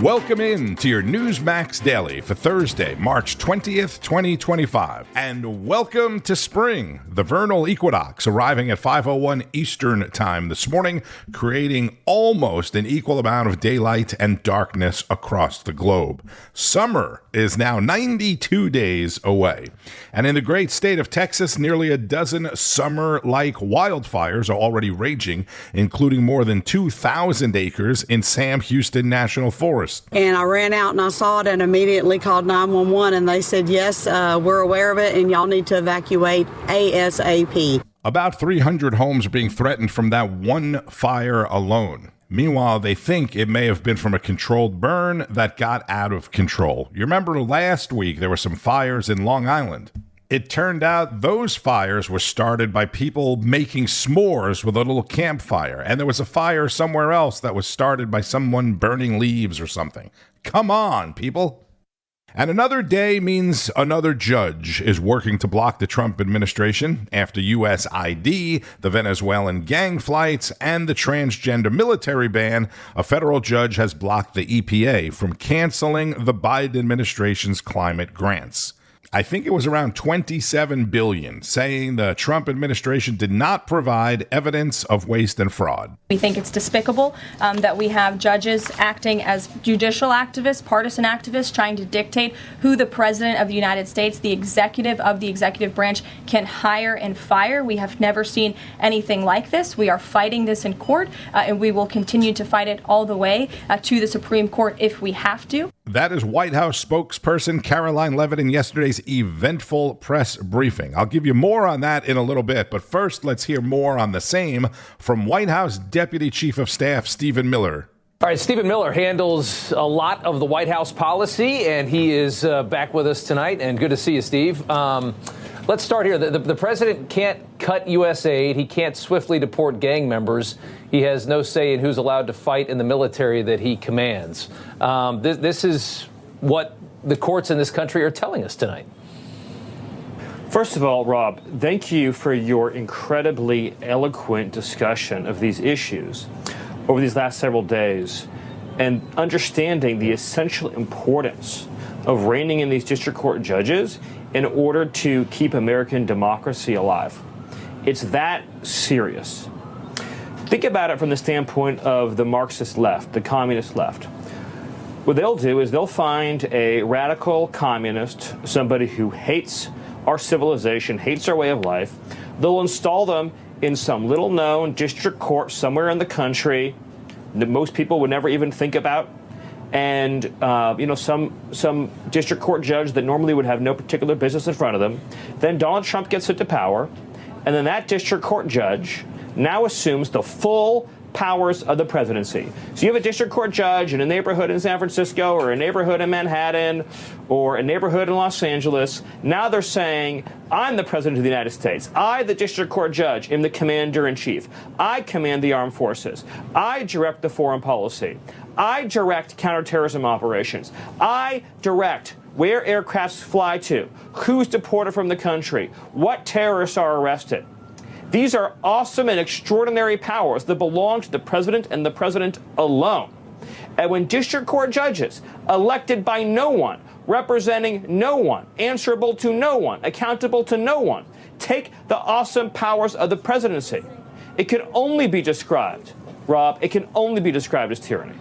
Welcome in to your NEWSMAX Daily for Thursday, March 20th, 2025. And welcome to spring, the vernal equinox arriving at 5:01 Eastern Time this morning, creating almost an equal amount of daylight and darkness across the globe. Summer is now 92 days away. And in the great state of Texas, nearly a dozen summer-like wildfires are already raging, including more than 2,000 acres in Sam Houston National Forest. And I ran out and I saw it and immediately called 911, and they said, yes, we're aware of it and y'all need to evacuate ASAP. About 300 homes are being threatened from that one fire alone. Meanwhile, they think it may have been from a controlled burn that got out of control. You remember last week there were some fires in Long Island. It turned out those fires were started by people making s'mores with a little campfire. And there was a fire somewhere else that was started by someone burning leaves or something. Come on, people. And another day means another judge is working to block the Trump administration after U.S. ID, the Venezuelan gang flights, and the transgender military ban. A federal judge has blocked the EPA from canceling the Biden administration's climate grants. I think it was around $27 billion, saying the Trump administration did not provide evidence of waste and fraud. We think it's despicable that we have judges acting as judicial activists, partisan activists, trying to dictate who the president of the United States, the executive of the executive branch, can hire and fire. We have never seen anything like this. We are fighting this in court, and we will continue to fight it all the way to the Supreme Court if we have to. That is White House spokesperson Caroline Leavitt in yesterday's eventful press briefing. I'll give you more on that in a little bit, but first let's hear more on the same from White House Deputy Chief of Staff Stephen Miller. All right, Stephen Miller handles a lot of the White House policy, and he is back with us tonight. And good to see you, Steve. Let's start here. The president can't cut U.S. aid. He can't swiftly deport gang members. He has no say in who's allowed to fight in the military that he commands. This is what the courts in this country are telling us tonight. First of all, Rob, thank you for your incredibly eloquent discussion of these issues over these last several days and understanding the essential importance of reining in these district court judges in order to keep American democracy alive. It's that serious. Think about it from the standpoint of the Marxist left, the communist left. What they'll do is they'll find a radical communist, somebody who hates our civilization, hates our way of life. They'll install them in some little-known district court somewhere in the country that most people would never even think about. And, some district court judge that normally would have no particular business in front of them. Then Donald Trump gets into power, and then that district court judge now assumes the full powers of the presidency. So you have a district court judge in a neighborhood in San Francisco or a neighborhood in Manhattan or a neighborhood in Los Angeles. Now they're saying, I'm the president of the United States. I, the district court judge, am the commander in chief. I command the armed forces. I direct the foreign policy. I direct counterterrorism operations. I direct where aircrafts fly to, who's deported from the country, what terrorists are arrested. These are awesome and extraordinary powers that belong to the president and the president alone. And when district court judges, elected by no one, representing no one, answerable to no one, accountable to no one, take the awesome powers of the presidency, it can only be described, Rob, it can only be described as tyranny.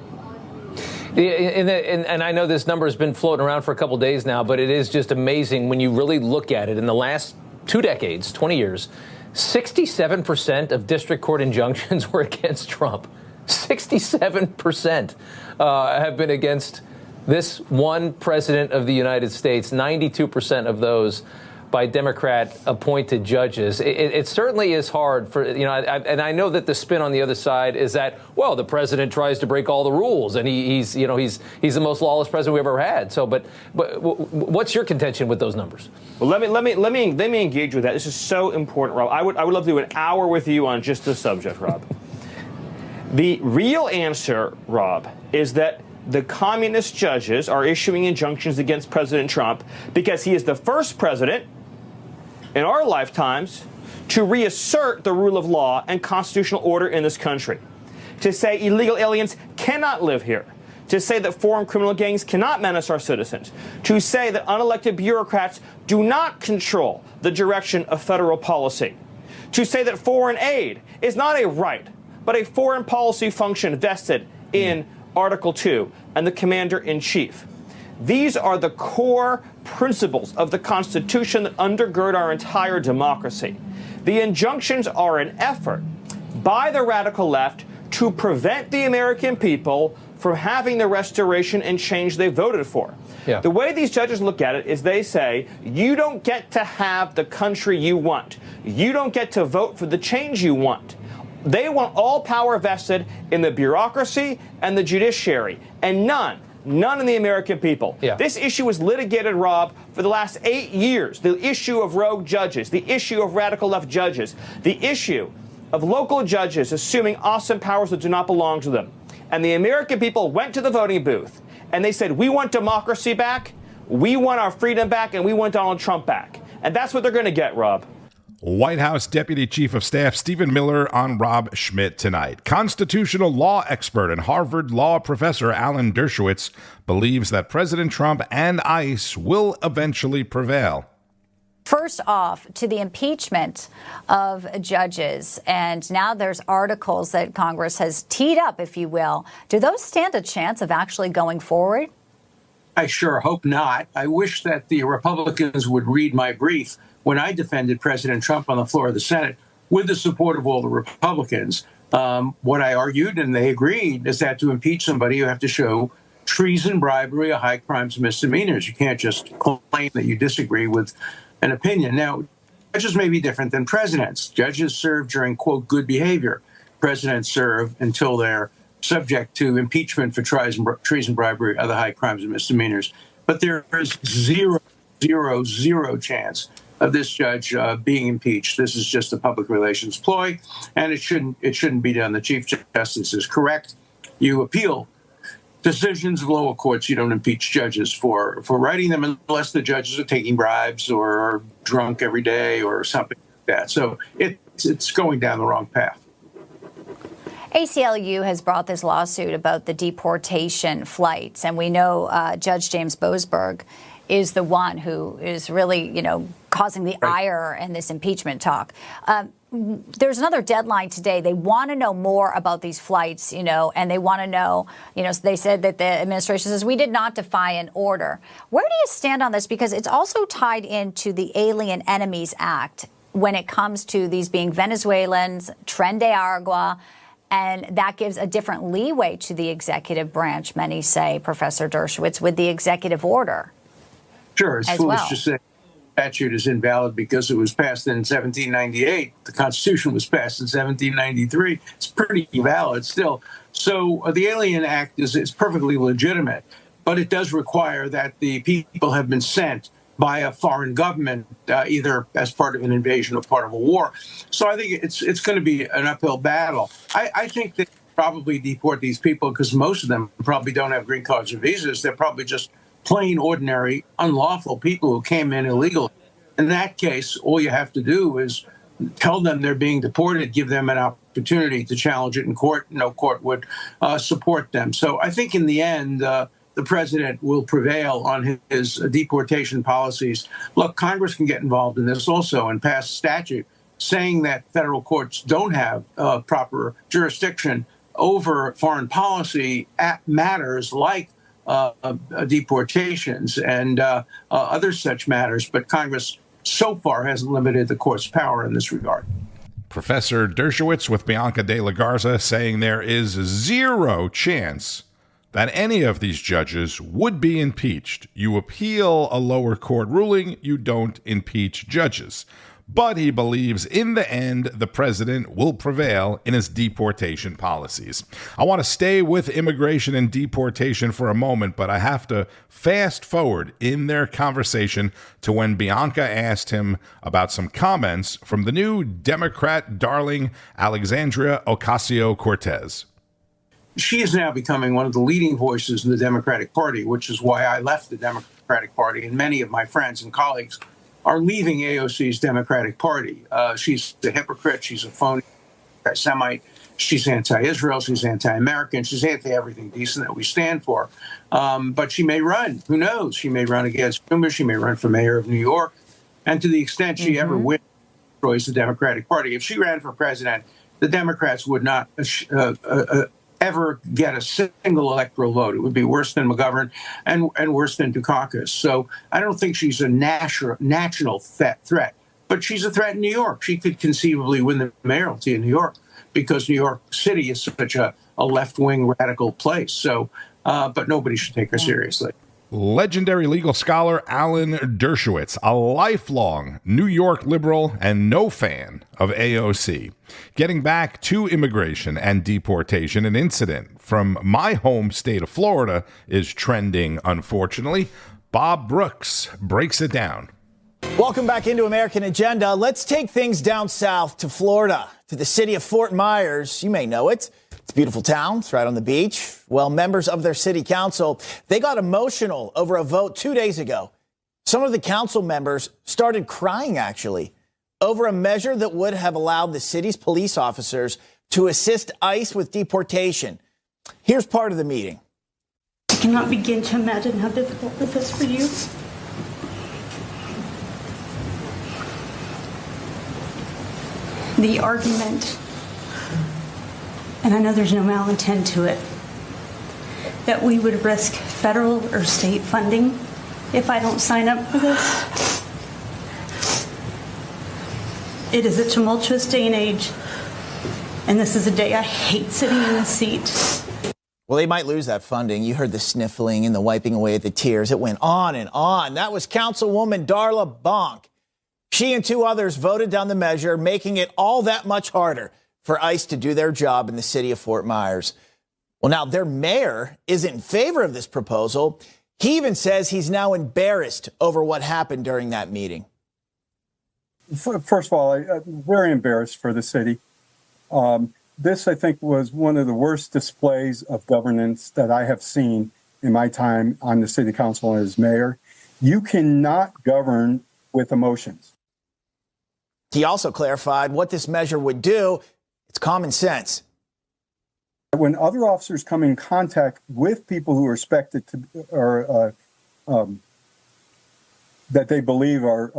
And I know this number has been floating around for a couple of days now, but it is just amazing when you really look at it. In the last 2 decades, 20 years, 67% of district court injunctions were against Trump. 67% have been against this one president of the United States. 92% of those by Democrat-appointed judges. It certainly is hard for, and I know that the spin on the other side is that, well, the president tries to break all the rules, and he's the most lawless president we've ever had. So, but what's your contention with those numbers? Well, let me engage with that. This is so important, Rob. I would love to do an hour with you on just this subject, Rob. The real answer, Rob, is that the communist judges are issuing injunctions against President Trump because he is the first president in our lifetimes to reassert the rule of law and constitutional order in this country, to say illegal aliens cannot live here, to say that foreign criminal gangs cannot menace our citizens, to say that unelected bureaucrats do not control the direction of federal policy, to say that foreign aid is not a right, but a foreign policy function vested in Article 2 and the commander-in-chief. These are the core principles of the Constitution that undergird our entire democracy. The injunctions are an effort by the radical left to prevent the American people from having the restoration and change they voted for. Yeah. The way these judges look at it is they say, you don't get to have the country you want. You don't get to vote for the change you want. They want all power vested in the bureaucracy and the judiciary, and none in the American people. Yeah. This issue was litigated, Rob, for the last 8 years. The issue of rogue judges, the issue of radical left judges, the issue of local judges assuming awesome powers that do not belong to them. And the American people went to the voting booth, and they said, we want democracy back, we want our freedom back, and we want Donald Trump back. And that's what they're going to get, Rob. White House Deputy Chief of Staff Stephen Miller on Rob Schmitt Tonight. Constitutional law expert and Harvard law professor Alan Dershowitz believes that President Trump and ICE will eventually prevail. First off, to the impeachment of judges, and now there's articles that Congress has teed up, if you will. Do those stand a chance of actually going forward? I sure hope not. I wish that the Republicans would read my brief when I defended President Trump on the floor of the Senate with the support of all the Republicans. What I argued, and they agreed, is that to impeach somebody, you have to show treason, bribery, or high crimes, misdemeanors. You can't just claim that you disagree with an opinion. Now, judges may be different than presidents. Judges serve during, quote, good behavior. Presidents serve until they're subject to impeachment for treason, bribery, other high crimes and misdemeanors. But there is zero chance of this judge being impeached. This is just a public relations ploy, and it shouldn't be done. The Chief Justice is correct. You appeal decisions of lower courts. You don't impeach judges for writing them unless the judges are taking bribes or are drunk every day or something like that. So it's going down the wrong path. ACLU has brought this lawsuit about the deportation flights, and we know Judge James Boasberg is the one who is really, causing the ire in this impeachment talk. There's another deadline today. They want to know more about these flights, and they want to know, so they said that the administration says we did not defy an order. Where do you stand on this? Because it's also tied into the Alien Enemies Act when it comes to these being Venezuelans, Tren de Aragua, and that gives a different leeway to the executive branch, many say, Professor Dershowitz, with the executive order. Sure, it's foolish to say the statute is invalid because it was passed in 1798. The Constitution was passed in 1793. It's pretty valid still. So the Alien Act is perfectly legitimate, but it does require that the people have been sent by a foreign government, either as part of an invasion or part of a war. So I think it's going to be an uphill battle. I think they probably deport these people because most of them probably don't have green cards or visas. They're probably just plain, ordinary, unlawful people who came in illegally. In that case, all you have to do is tell them they're being deported, give them an opportunity to challenge it in court. No court would support them. So I think in the end, the president will prevail on his deportation policies. Look, Congress can get involved in this also and pass a statute saying that federal courts don't have proper jurisdiction over foreign policy at matters like deportations and other such matters. But Congress so far hasn't limited the court's power in this regard. Professor Dershowitz with Bianca de la Garza saying there is zero chance that any of these judges would be impeached. You appeal a lower court ruling, you don't impeach judges. But he believes in the end, the president will prevail in his deportation policies. I want to stay with immigration and deportation for a moment, but I have to fast forward in their conversation to when Bianca asked him about some comments from the new Democrat darling Alexandria Ocasio-Cortez. She is now becoming one of the leading voices in the Democratic Party, which is why I left the Democratic Party, and many of my friends and colleagues are leaving AOC's Democratic Party. She's a hypocrite. She's a phony, anti-Semite. She's anti-Israel. She's anti-American. She's anti-everything decent that we stand for. But she may run. Who knows? She may run against Schumer. She may run for mayor of New York. And to the extent she ever wins, destroys the Democratic Party. If she ran for president, the Democrats would not ever get a single electoral vote. It would be worse than McGovern and worse than Dukakis. So I don't think she's a national threat, but she's a threat in New York. She could conceivably win the mayoralty in New York because New York City is such a left-wing radical place. So, but nobody should take her seriously. Legendary legal scholar Alan Dershowitz, a lifelong New York liberal and no fan of AOC. Getting back to immigration and deportation, an incident from my home state of Florida is trending, unfortunately. Bob Brooks breaks it down. Welcome back into American Agenda. Let's take things down south to Florida, to the city of Fort Myers. You may know it. It's a beautiful town. It's right on the beach. Well, members of their city council, they got emotional over a vote 2 days ago. Some of the council members started crying, actually, over a measure that would have allowed the city's police officers to assist ICE with deportation. Here's part of the meeting. I cannot begin to imagine how difficult this is for you. The argument, and I know there's no malintent to it, that we would risk federal or state funding if I don't sign up for this. It is a tumultuous day and age, and this is a day I hate sitting in the seat. Well, they might lose that funding. You heard the sniffling and the wiping away at the tears. It went on and on. That was Councilwoman Darla Bonk. She and two others voted down the measure, making it all that much harder for ICE to do their job in the city of Fort Myers. Well, now their mayor is in favor of this proposal. He even says he's now embarrassed over what happened during that meeting. First of all, I'm very embarrassed for the city. This, I think, was one of the worst displays of governance that I have seen in my time on the city council as mayor. You cannot govern with emotions. He also clarified what this measure would do. It's common sense. When other officers come in contact with people who are expected to, or that they believe are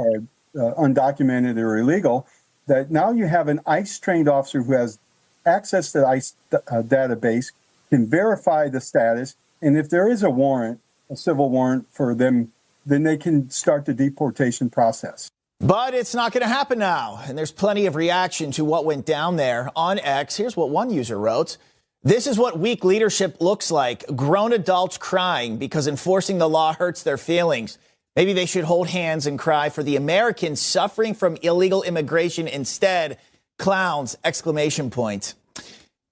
undocumented or illegal, that now you have an ICE-trained officer who has access to the ICE database, can verify the status, and if there is a warrant, a civil warrant for them, then they can start the deportation process. But it's not going to happen now, and there's plenty of reaction to what went down there on X. Here's what one user wrote. This is what weak leadership looks like. Grown adults crying because enforcing the law hurts their feelings. Maybe they should hold hands and cry for the Americans suffering from illegal immigration instead. Clowns, exclamation point.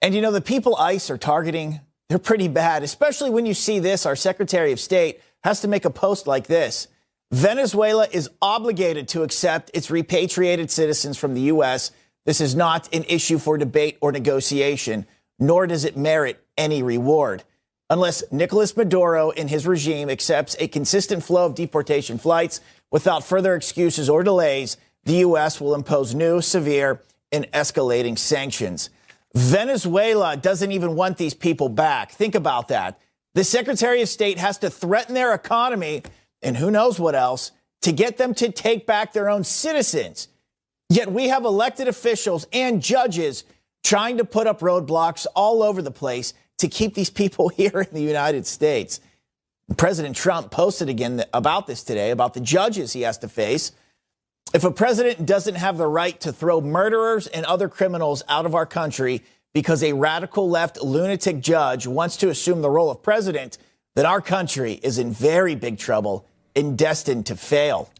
And you know, the people ICE are targeting, they're pretty bad, especially when you see this. Our Secretary of State has to make a post like this. Venezuela is obligated to accept its repatriated citizens from the U.S. This is not an issue for debate or negotiation, nor does it merit any reward. Unless Nicolas Maduro and his regime accepts a consistent flow of deportation flights without further excuses or delays, the U.S. will impose new, severe, and escalating sanctions. Venezuela doesn't even want these people back. Think about that. The Secretary of State has to threaten their economy and who knows what else to get them to take back their own citizens. Yet we have elected officials and judges trying to put up roadblocks all over the place to keep these people here in the United States. President Trump posted again about this today, about the judges he has to face. If a president doesn't have the right to throw murderers and other criminals out of our country because a radical left lunatic judge wants to assume the role of president, then our country is in very big trouble and destined to fail.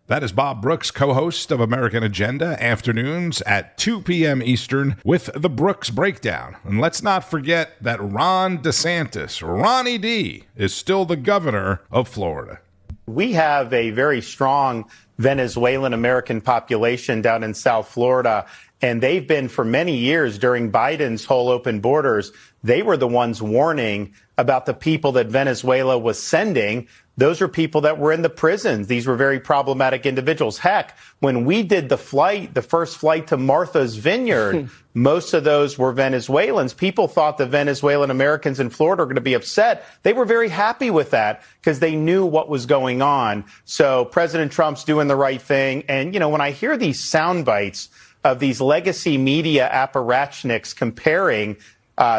That is Bob Brooks, co-host of American Agenda, afternoons at 2 p.m. Eastern with the Brooks Breakdown. And let's not forget that Ron DeSantis, Ronnie D, is still the governor of Florida. We have a very strong Venezuelan American population down in South Florida, and they've been for many years during Biden's whole open borders. They were the ones warning about the people that Venezuela was sending. Those are people that were in the prisons. These were very problematic individuals. Heck, when we did the first flight to Martha's Vineyard, most of those were Venezuelans. People thought the Venezuelan Americans in Florida were going to be upset. They were very happy with that because they knew what was going on. So President Trump's doing the right thing. And, you know, when I hear these sound bites of these legacy media apparatchiks comparing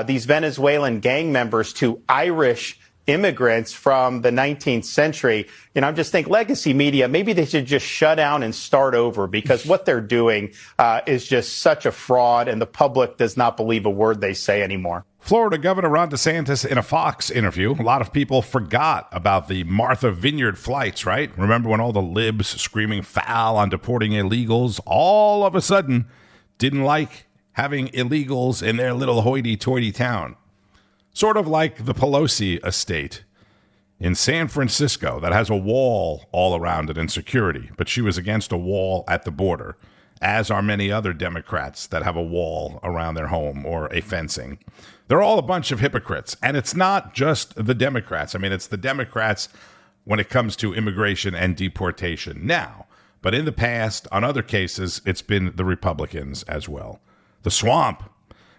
these Venezuelan gang members to Irish immigrants from the 19th century, you know, I'm just thinking legacy media, maybe they should just shut down and start over because what they're doing is just such a fraud and the public does not believe a word they say anymore. Florida Governor Ron DeSantis in a Fox interview. A lot of people forgot about the Martha Vineyard flights, right? Remember when all the libs screaming foul on deporting illegals all of a sudden didn't like having illegals in their little hoity-toity town? Sort of like the Pelosi estate in San Francisco that has a wall all around it in security, but she was against a wall at the border, as are many other Democrats that have a wall around their home or a fencing. They're all a bunch of hypocrites, and it's not just the Democrats. I mean, it's the Democrats when it comes to immigration and deportation now, but in the past, on other cases, it's been the Republicans as well. The swamp.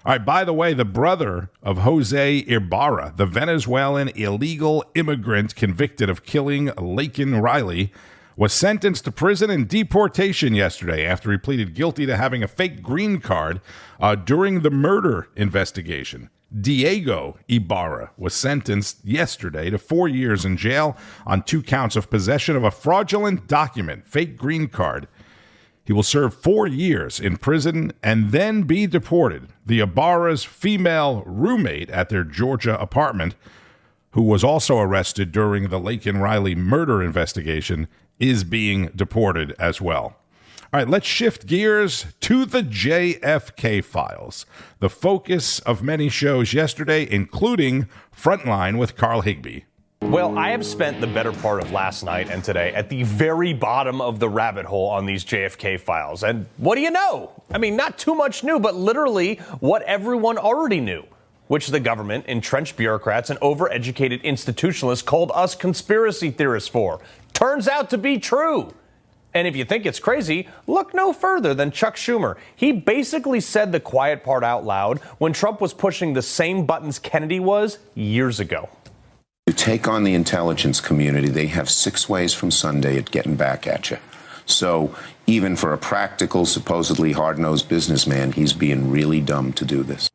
All right, by the way, the brother of Jose Ibarra, the Venezuelan illegal immigrant convicted of killing Laken Riley, was sentenced to prison and deportation yesterday after he pleaded guilty to having a fake green card during the murder investigation. Diego Ibarra was sentenced yesterday to 4 years in jail on 2 counts of possession of a fraudulent document, fake green card. He will serve 4 years in prison and then be deported. The Ibarra's female roommate at their Georgia apartment, who was also arrested during the Laken Riley murder investigation, is being deported as well. All right, let's shift gears to the JFK files, the focus of many shows yesterday, including Frontline with Carl Higbie. Well, I have spent the better part of last night and today at the very bottom of the rabbit hole on these JFK files. And what do you know? I mean, not too much new, but literally what everyone already knew, which the government, entrenched bureaucrats, and overeducated institutionalists called us conspiracy theorists for. Turns out to be true. And if you think it's crazy, look no further than Chuck Schumer. He basically said the quiet part out loud when Trump was pushing the same buttons Kennedy was years ago. To take on the intelligence community, they have 6 ways from Sunday at getting back at you. So even for a practical, supposedly hard-nosed businessman, he's being really dumb to do this.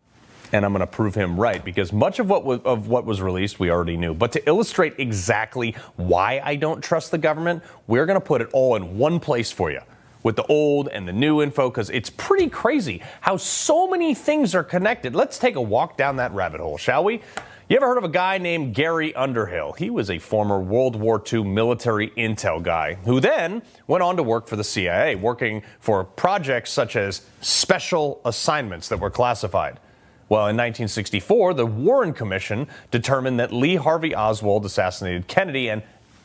And I'm going to prove him right, because much of what was released we already knew. But to illustrate exactly why I don't trust the government, we're going to put it all in one place for you, with the old and the new info, because it's pretty crazy how so many things are connected. Let's take a walk down that rabbit hole, shall we? You ever heard of a guy named Gary Underhill? He was a former World War II military intel guy who then went on to work for the CIA, working for projects such as special assignments that were classified. Well, in 1964, the Warren Commission determined that Lee Harvey Oswald assassinated Kennedy and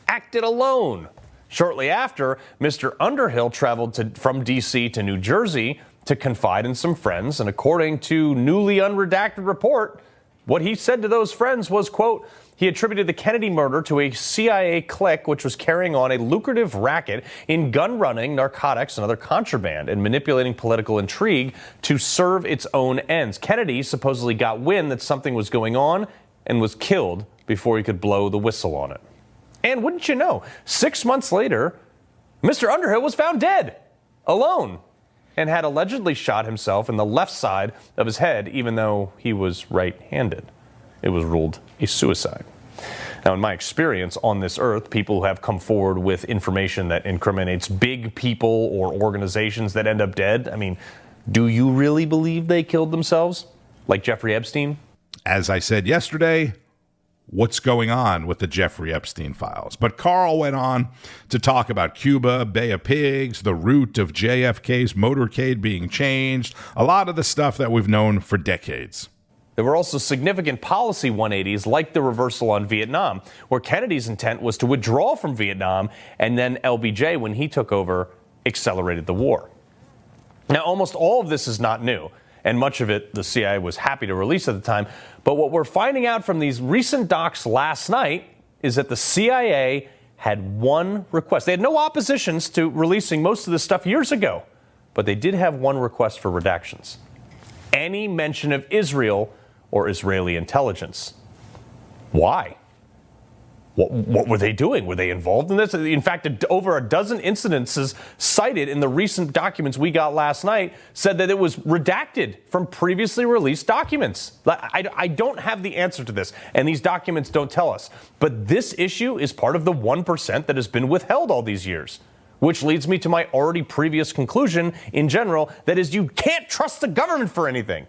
acted alone. Shortly after, Mr. Underhill traveled from D.C. to New Jersey to confide in some friends, and according to newly unredacted report, what he said to those friends was, quote, he attributed the Kennedy murder to a CIA clique which was carrying on a lucrative racket in gun running, narcotics, and other contraband, and manipulating political intrigue to serve its own ends. Kennedy supposedly got wind that something was going on and was killed before he could blow the whistle on it. And wouldn't you know, 6 months later, Mr. Underhill was found dead, alone, and had allegedly shot himself in the left side of his head, even though he was right-handed. It was ruled a suicide. Now, in my experience on this earth, people who have come forward with information that incriminates big people or organizations that end up dead, I mean, do you really believe they killed themselves? Like Jeffrey Epstein? As I said yesterday, what's going on with the Jeffrey Epstein files? But Carl went on to talk about Cuba, Bay of Pigs, the route of JFK's motorcade being changed, a lot of the stuff that we've known for decades. There were also significant policy 180s, like the reversal on Vietnam, where Kennedy's intent was to withdraw from Vietnam, and then LBJ, when he took over, accelerated the war. Now, almost all of this is not new, and much of it the CIA was happy to release at the time. But what we're finding out from these recent docs last night is that the CIA had one request. They had no oppositions to releasing most of this stuff years ago, but they did have one request for redactions: any mention of Israel or Israeli intelligence. Why? What were they doing? Were they involved in this? In fact, over a dozen incidences cited in the recent documents we got last night said that it was redacted from previously released documents. I don't have the answer to this, and these documents don't tell us. But this issue is part of the 1% that has been withheld all these years, which leads me to my already previous conclusion in general, that is, you can't trust the government for anything.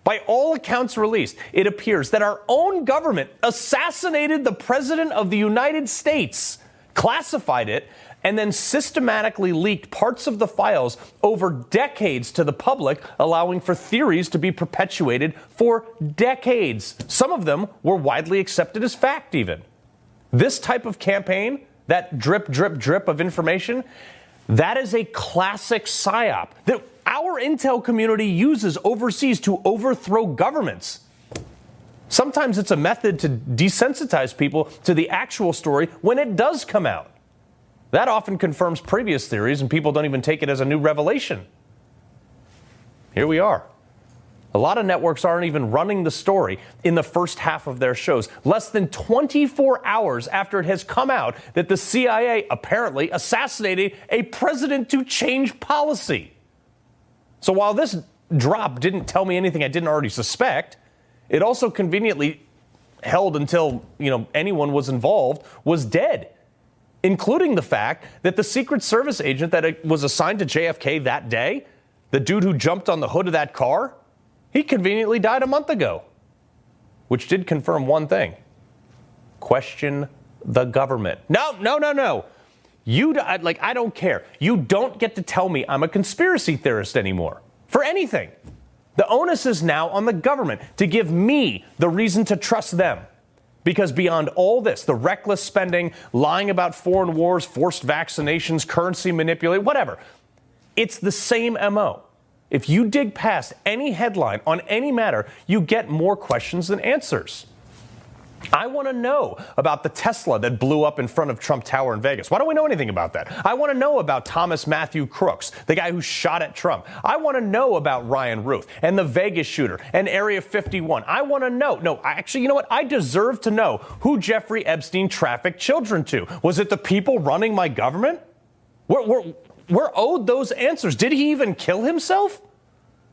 By all accounts released, it appears that our own government assassinated the President of the United States, classified it, and then systematically leaked parts of the files over decades to the public, allowing for theories to be perpetuated for decades. Some of them were widely accepted as fact even. This type of campaign, that drip, drip, drip of information, that is a classic psyop that our intel community uses overseas to overthrow governments. Sometimes it's a method to desensitize people to the actual story when it does come out. That often confirms previous theories, and people don't even take it as a new revelation. Here we are. A lot of networks aren't even running the story in the first half of their shows, less than 24 hours after it has come out that the CIA apparently assassinated a president to change policy. So while this drop didn't tell me anything I didn't already suspect, it also conveniently held until, anyone was involved was dead, including the fact that the Secret Service agent that was assigned to JFK that day, the dude who jumped on the hood of that car, he conveniently died a month ago, which did confirm one thing: question the government. No. I don't care. You don't get to tell me I'm a conspiracy theorist anymore for anything. The onus is now on the government to give me the reason to trust them. Because beyond all this, the reckless spending, lying about foreign wars, forced vaccinations, currency manipulation, whatever, it's the same MO. If you dig past any headline on any matter, you get more questions than answers. I want to know about the Tesla that blew up in front of Trump Tower in Vegas. Why don't we know anything about that? I want to know about Thomas Matthew Crooks, the guy who shot at Trump. I want to know about Ryan Ruth and the Vegas shooter and Area 51. I want to know. No, actually, you know what? I deserve to know who Jeffrey Epstein trafficked children to. Was it the people running my government? We're owed those answers. Did he even kill himself?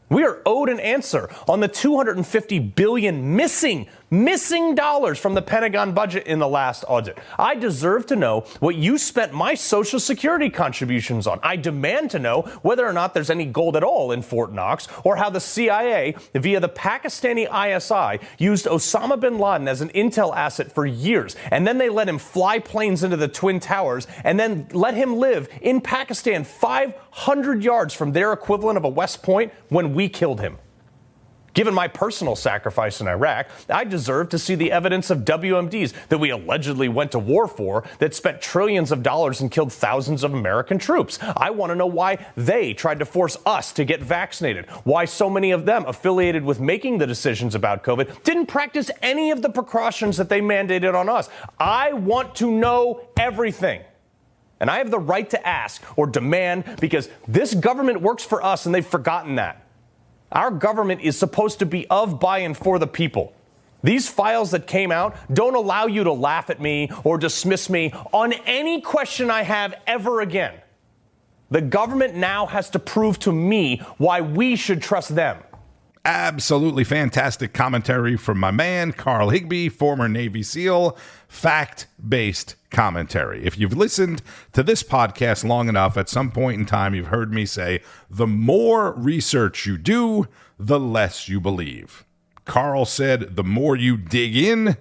We are owed an answer on the $250 billion missing dollars from the Pentagon budget in the last audit. I deserve to know what you spent my Social Security contributions on. I demand to know whether or not there's any gold at all in Fort Knox, or how the CIA, via the Pakistani ISI, used Osama bin Laden as an intel asset for years, and then they let him fly planes into the Twin Towers, and then let him live in Pakistan 500 yards from their equivalent of a West Point when we killed him. Given my personal sacrifice in Iraq, I deserve to see the evidence of WMDs that we allegedly went to war for, that spent trillions of dollars and killed thousands of American troops. I want to know why they tried to force us to get vaccinated, why so many of them affiliated with making the decisions about COVID didn't practice any of the precautions that they mandated on us. I want to know everything. And I have the right to ask or demand, because this government works for us and they've forgotten that. Our government is supposed to be of, by, and for the people. These files that came out don't allow you to laugh at me or dismiss me on any question I have ever again. The government now has to prove to me why we should trust them. Absolutely fantastic commentary from my man, Carl Higbie, former Navy SEAL. Fact-based commentary. If you've listened to this podcast long enough, at some point in time, you've heard me say, the more research you do, the less you believe. Carl said, the more you dig in,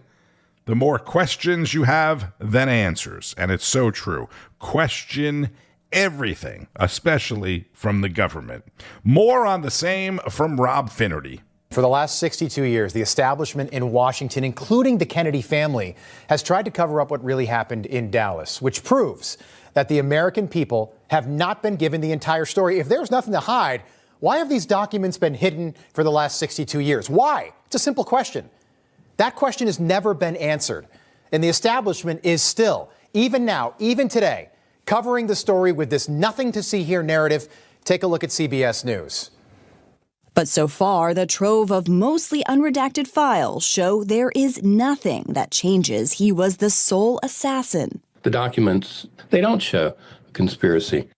the more questions you have than answers. And it's so true. Question everything, especially from the government. More on the same from Rob Finnerty. For the last 62 years, the establishment in Washington, including the Kennedy family, has tried to cover up what really happened in Dallas, which proves that the American people have not been given the entire story. If there's nothing to hide, why have these documents been hidden for the last 62 years? Why? It's a simple question. That question has never been answered. And the establishment is still, even now, even today, covering the story with this nothing to see here narrative. Take a look at CBS News. But so far, the trove of mostly unredacted files show there is nothing that changes he was the sole assassin. The documents, they don't show a conspiracy.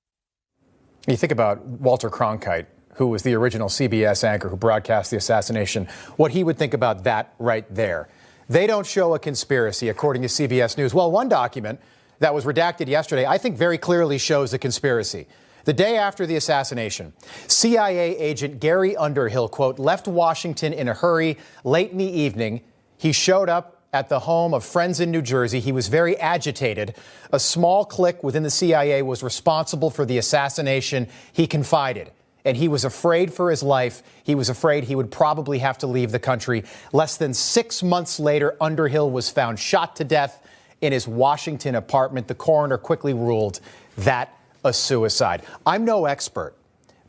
You think about Walter Cronkite, who was the original CBS anchor who broadcast the assassination, what he would think about that right there. They don't show a conspiracy, according to CBS News. Well, one document that was redacted yesterday, I think very clearly shows a conspiracy. The day after the assassination, CIA agent Gary Underhill, quote, left Washington in a hurry late in the evening. He showed up at the home of friends in New Jersey. He was very agitated. A small clique within the CIA was responsible for the assassination, he confided. And he was afraid for his life. He was afraid he would probably have to leave the country. Less than 6 months later, Underhill was found shot to death in his Washington apartment. The coroner quickly ruled that a suicide. I'm no expert,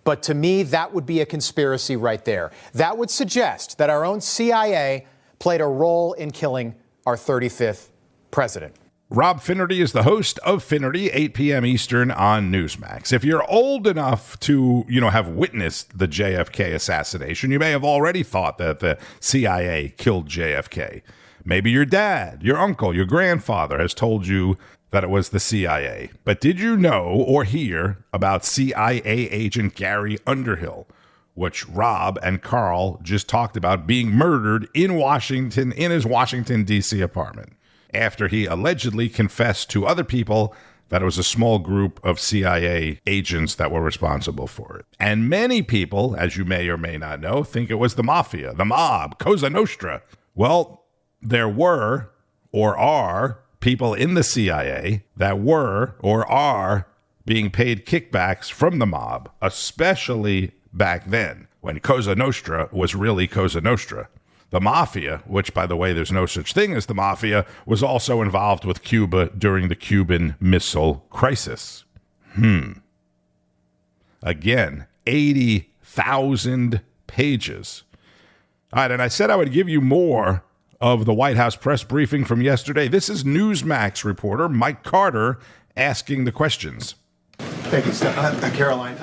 but to me, that would be a conspiracy right there. That would suggest that our own CIA played a role in killing our 35th president. Rob Finnerty is the host of Finnerty, 8 p.m. Eastern on Newsmax. If you're old enough to, have witnessed the JFK assassination, you may have already thought that the CIA killed JFK. Maybe your dad, your uncle, your grandfather has told you that it was the CIA. But did you know or hear about CIA agent Gary Underhill, which Rob and Carl just talked about, being murdered in Washington, in his Washington, D.C. apartment, after he allegedly confessed to other people that it was a small group of CIA agents that were responsible for it. And many people, as you may or may not know, think it was the mafia, the mob, Cosa Nostra. Well, there were, or are, people in the CIA that were or are being paid kickbacks from the mob, especially back then when Cosa Nostra was really Cosa Nostra. The mafia, which, by the way, there's no such thing as the mafia, was also involved with Cuba during the Cuban Missile Crisis. Again, 80,000 pages. All right, and I said I would give you more of the White House press briefing from yesterday. This is NEWSMAX reporter Mike Carter asking the questions. Thank you, Caroline.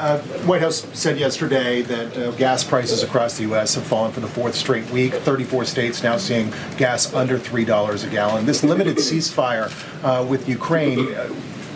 White House said yesterday that gas prices across the U.S. have fallen for the fourth straight week. 34 states now seeing gas under $3 a gallon. This limited ceasefire with Ukraine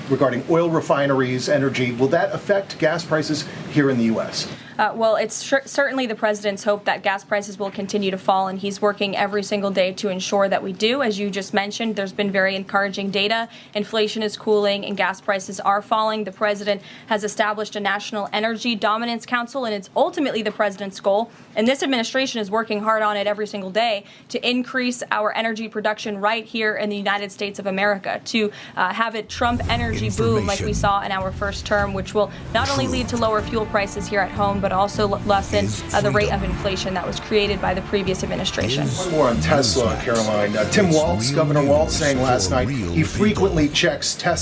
regarding oil refineries, energy, will that affect gas prices here in the U.S.? Well, it's certainly the president's hope that gas prices will continue to fall, and he's working every single day to ensure that we do. As you just mentioned, there's been very encouraging data. Inflation is cooling and gas prices are falling. The president has established a National Energy Dominance Council, and it's ultimately the president's goal. And this administration is working hard on it every single day to increase our energy production right here in the United States of America, to have it trump energy boom like we saw in our first term, which will not only lead to lower fuel prices here at home, but also lessen the rate of inflation that was created by the previous administration. One more on Tesla, Caroline. Tim Walz, Governor Walz, saying last night he frequently checks Tesla